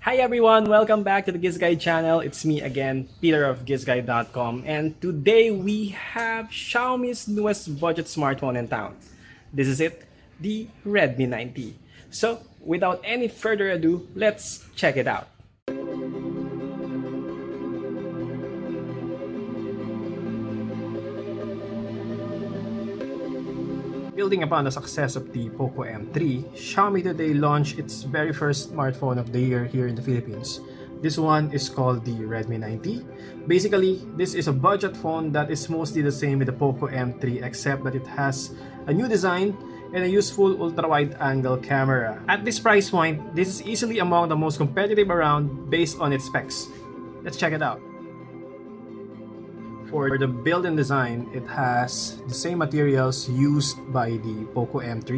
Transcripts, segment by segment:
Hi everyone, welcome back to the GizGuide channel. It's me again, Peter of GizGuide.com, and today we have Xiaomi's newest budget smartphone in town. This is it, the Redmi 90. So without any further ado, let's check it out. Building upon the success of the POCO M3, Xiaomi today launched its very first smartphone of the year here in the Philippines. This one is called the Redmi 90. Basically, this is a budget phone that is mostly the same with the POCO M3 except that it has a new design and a useful ultra-wide angle camera. At this price point, this is easily among the most competitive around based on its specs. Let's check it out. For the build and design, it has the same materials used by the POCO M3.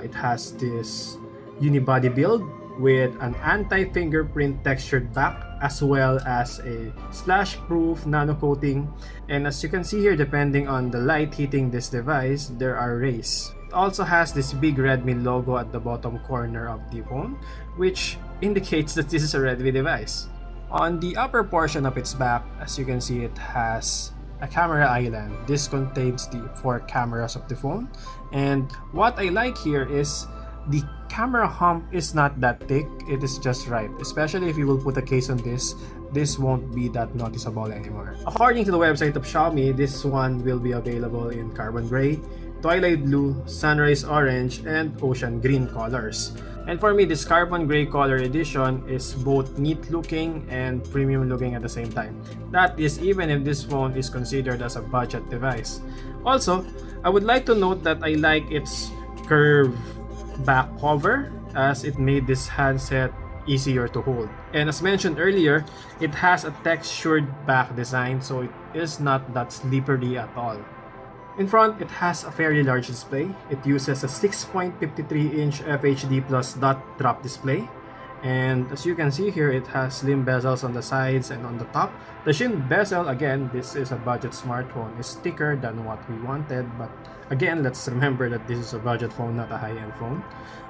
It has this unibody build with an anti-fingerprint textured back as well as a splash-proof nano coating. And as you can see here, depending on the light hitting this device, there are rays. It also has this big Redmi logo at the bottom corner of the phone, which indicates that this is a Redmi device. On the upper portion of its back, as you can see, it has a camera island. This contains the 4 cameras of the phone. And what I like here is the camera hump is not that thick, it is just right. Especially if you will put a case on this won't be that noticeable anymore. According to the website of Xiaomi, this one will be available in carbon gray, twilight blue, sunrise orange, and ocean green colors. And for me, this carbon gray color edition is both neat looking and premium looking at the same time. That is even if this phone is considered as a budget device. Also, I would like to note that I like its curved back cover as it made this handset easier to hold. And as mentioned earlier, it has a textured back design, so it is not that slippery at all. In front, it has a fairly large display. It uses a 6.53-inch FHD plus dot drop display. And as you can see here, it has slim bezels on the sides and on the top. The shin bezel, again, this is a budget smartphone, is thicker than what we wanted. But again, let's remember that this is a budget phone, not a high-end phone.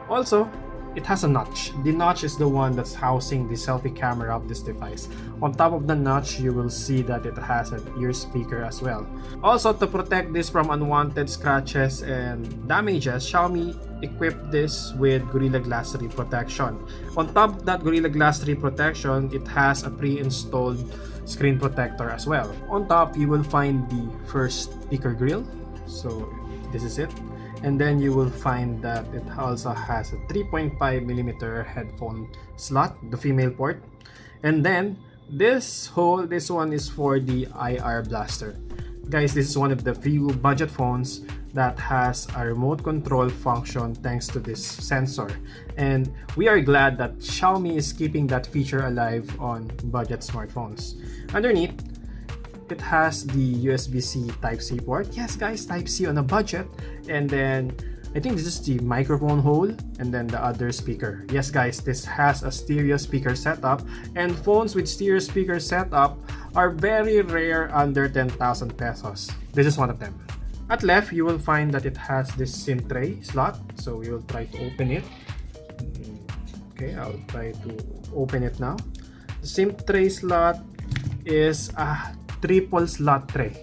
Also, it has a notch. The notch is the one that's housing the selfie camera of this device. On top of the notch, you will see that it has an ear speaker as well. Also, to protect this from unwanted scratches and damages, Xiaomi equipped this with Gorilla Glass 3 protection. On top of that Gorilla Glass 3 protection, it has a pre-installed screen protector as well. On top, you will find the first speaker grill. So this is it. And then you will find that it also has a 3.5mm headphone slot, the female port. And then this one is for the IR blaster. Guys, this is one of the few budget phones that has a remote control function thanks to this sensor. And we are glad that Xiaomi is keeping that feature alive on budget smartphones. Underneath, it has the USB-C Type-C port. Yes guys, Type-C on a budget. And then I think this is the microphone hole and then the other speaker. Yes guys, this has a stereo speaker setup, and phones with stereo speaker setup are very rare under 10,000 pesos. This is one of them. At left, you will find that it has this SIM tray slot. So we will try to open it. Okay, I'll try to open it now. The SIM tray slot is a triple slot tray.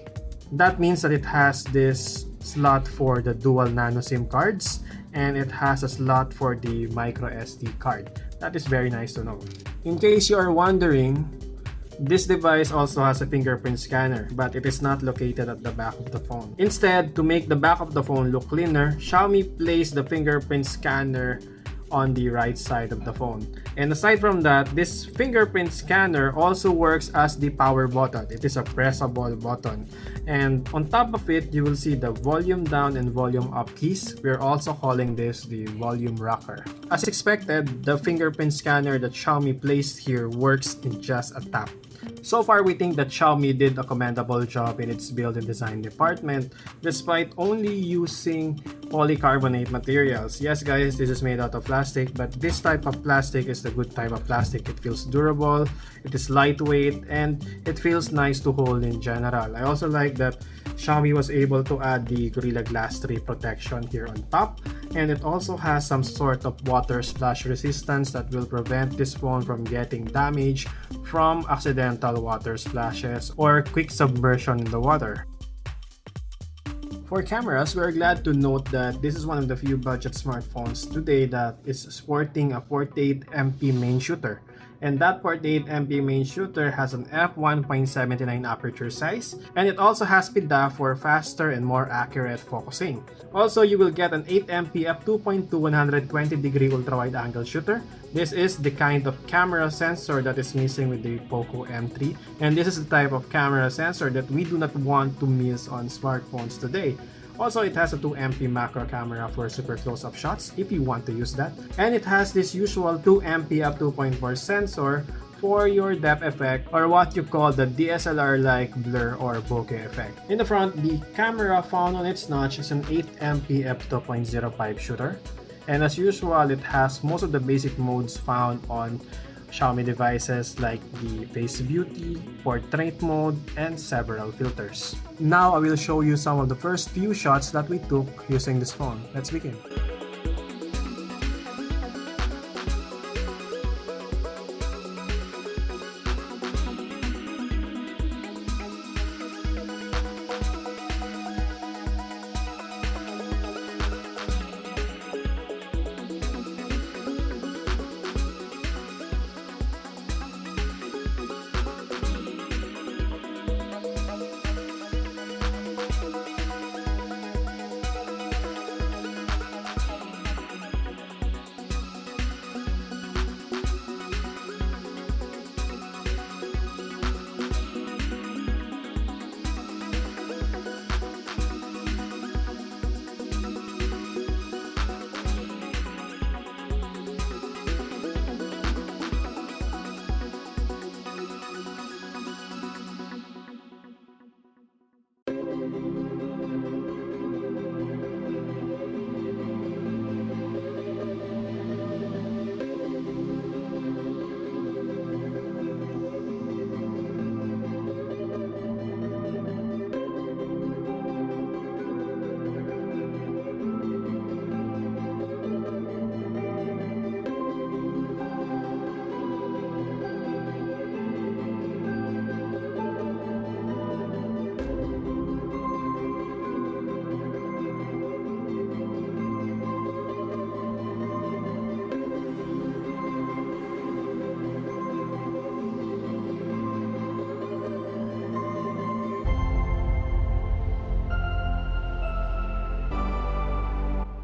That means that it has this slot for the dual nano SIM cards and it has a slot for the microSD card. That is very nice to know. In case you are wondering, this device also has a fingerprint scanner, but it is not located at the back of the phone. Instead, to make the back of the phone look cleaner, Xiaomi placed the fingerprint scanner on the right side of the phone. And aside from that, this fingerprint scanner also works as the power button. It is a pressable button. And on top of it, you will see the volume down and volume up keys. We're also calling this the volume rocker. As expected, the fingerprint scanner that Xiaomi placed here works in just a tap. So far, we think that Xiaomi did a commendable job in its build and design department, despite only using polycarbonate materials. Yes guys, this is made out of plastic, but this type of plastic is the good type of plastic. It feels durable, it is lightweight, and it feels nice to hold in general. I also like that Xiaomi was able to add the Gorilla Glass 3 protection here on top, and it also has some sort of water splash resistance that will prevent this phone from getting damaged from accidental water splashes or quick submersion in the water. For cameras, we are glad to note that this is one of the few budget smartphones today that is sporting a 48MP main shooter. And that 48MP main shooter has an f1.79 aperture size, and it also has PDAF for faster and more accurate focusing. Also, you will get an 8MP f2.2 120-degree ultra-wide-angle shooter. This is the kind of camera sensor that is missing with the POCO M3, and this is the type of camera sensor that we do not want to miss on smartphones today. Also, it has a 2MP macro camera for super close-up shots if you want to use that. And it has this usual 2MP f2.4 sensor for your depth effect, or what you call the DSLR-like blur or bokeh effect. In the front, the camera found on its notch is an 8MP f2.05 shooter. And as usual, it has most of the basic modes found on Xiaomi devices like the Face Beauty, Portrait mode, and several filters. Now I will show you some of the first few shots that we took using this phone. Let's begin.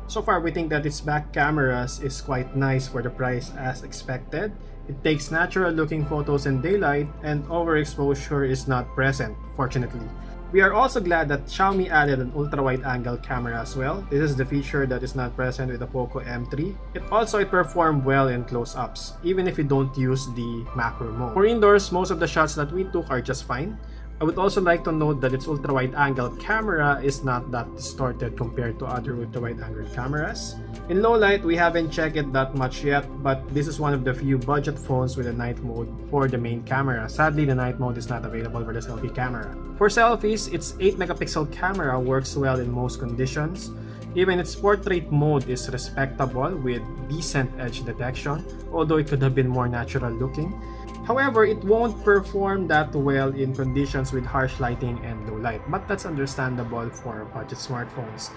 So far, we think that its back cameras is quite nice for the price as expected. It takes natural looking photos in daylight, and overexposure is not present, fortunately. We are also glad that Xiaomi added an ultra-wide-angle camera as well. This is the feature that is not present with the POCO M3. It performed well in close-ups, even if you don't use the macro mode. For indoors, most of the shots that we took are just fine. I would also like to note that its ultra-wide-angle camera is not that distorted compared to other ultra-wide-angle cameras. In low light, we haven't checked it that much yet, but this is one of the few budget phones with a night mode for the main camera. Sadly, the night mode is not available for the selfie camera. For selfies, its 8-megapixel camera works well in most conditions. Even its portrait mode is respectable with decent edge detection, although it could have been more natural looking. However, it won't perform that well in conditions with harsh lighting and low light, but that's understandable for budget smartphones.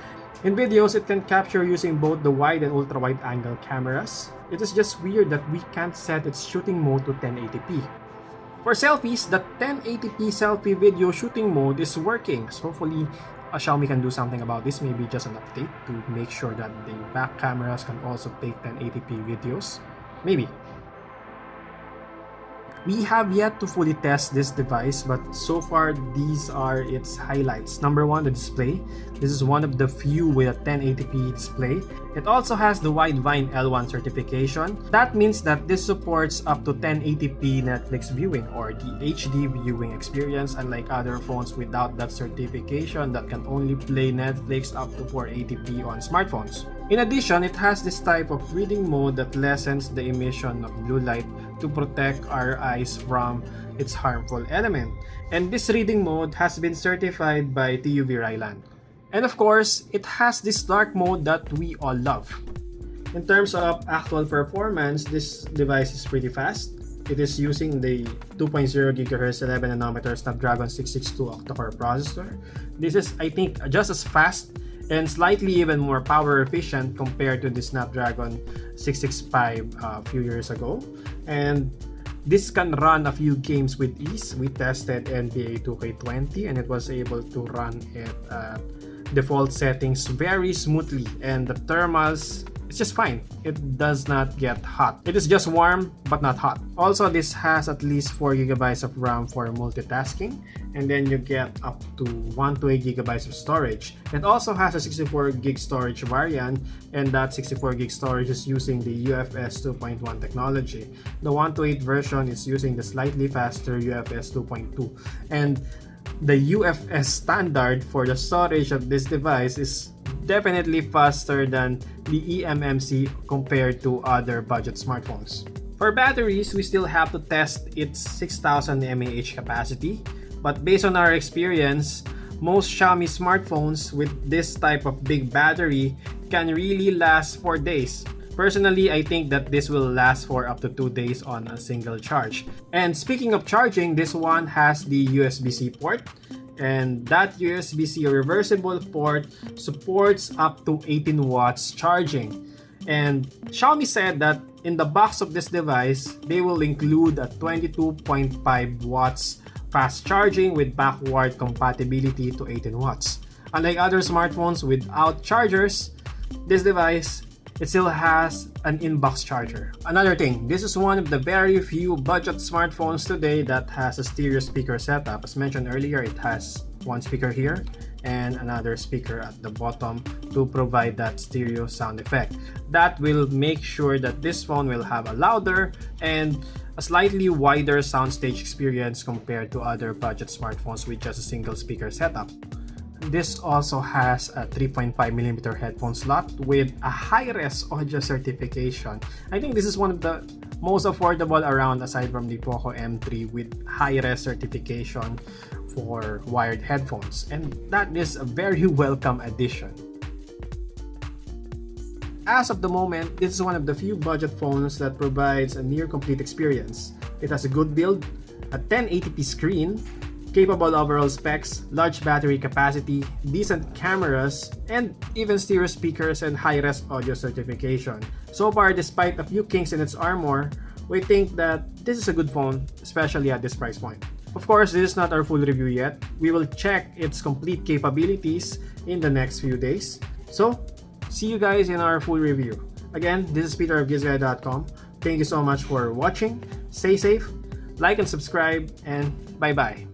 In videos, it can capture using both the wide and ultra-wide angle cameras. It is just weird that we can't set its shooting mode to 1080p. For selfies, the 1080p selfie video shooting mode is working, so hopefully Xiaomi can do something about this, maybe just an update to make sure that the back cameras can also take 1080p videos. Maybe. We have yet to fully test this device, but so far these are its highlights. Number one, the display. This is one of the few with a 1080p display. It also has the Widevine L1 certification. That means that this supports up to 1080p Netflix viewing or the HD viewing experience, unlike other phones without that certification that can only play Netflix up to 480p on smartphones. In addition, it has this type of reading mode that lessens the emission of blue light to protect our eyes from its harmful element. And this reading mode has been certified by TUV Ryland. And of course, it has this dark mode that we all love. In terms of actual performance, this device is pretty fast. It is using the 2.0 GHz 11nm Snapdragon 662 octa-core processor. This is, I think, just as fast and slightly even more power efficient compared to the Snapdragon 665 a few years ago. And this can run a few games with ease. We tested NBA 2K20 and it was able to run it at default settings very smoothly, and the thermals, it's just fine. It does not get hot. It is just warm but not hot. Also, this has at least 4 GB of RAM for multitasking, and then you get up to 1 to 8 GB of storage. It also has a 64 GB storage variant, and that 64 GB storage is using the UFS 2.1 technology. The 1 to 8 version is using the slightly faster UFS 2.2, and the UFS standard for the storage of this device is definitely faster than the eMMC compared to other budget smartphones. For batteries, we still have to test its 6000 mAh capacity, but based on our experience, most Xiaomi smartphones with this type of big battery can really last for days. Personally, I think that this will last for up to 2 days on a single charge. And speaking of charging, this one has the USB-C port, and that USB-C reversible port supports up to 18 watts charging. And Xiaomi said that in the box of this device, they will include a 22.5 watts fast charging with backward compatibility to 18 watts. Unlike other smartphones without chargers, this device, it still has an in-box charger. Another thing, this is one of the very few budget smartphones today that has a stereo speaker setup. As mentioned earlier, it has one speaker here and another speaker at the bottom to provide that stereo sound effect. That will make sure that this phone will have a louder and a slightly wider soundstage experience compared to other budget smartphones with just a single speaker setup. This also has a 3.5mm headphone slot with a high-res audio certification. I think this is one of the most affordable around aside from the POCO M3 with high-res certification for wired headphones, and that is a very welcome addition. As of the moment, this is one of the few budget phones that provides a near complete experience. It has a good build, a 1080p screen, capable overall specs, large battery capacity, decent cameras, and even stereo speakers and high-res audio certification. So far, despite a few kinks in its armor, we think that this is a good phone, especially at this price point. Of course, this is not our full review yet. We will check its complete capabilities in the next few days. So, see you guys in our full review. Again, this is Peter of GIZGUIDEPH.com. Thank you so much for watching. Stay safe, like and subscribe, and bye-bye.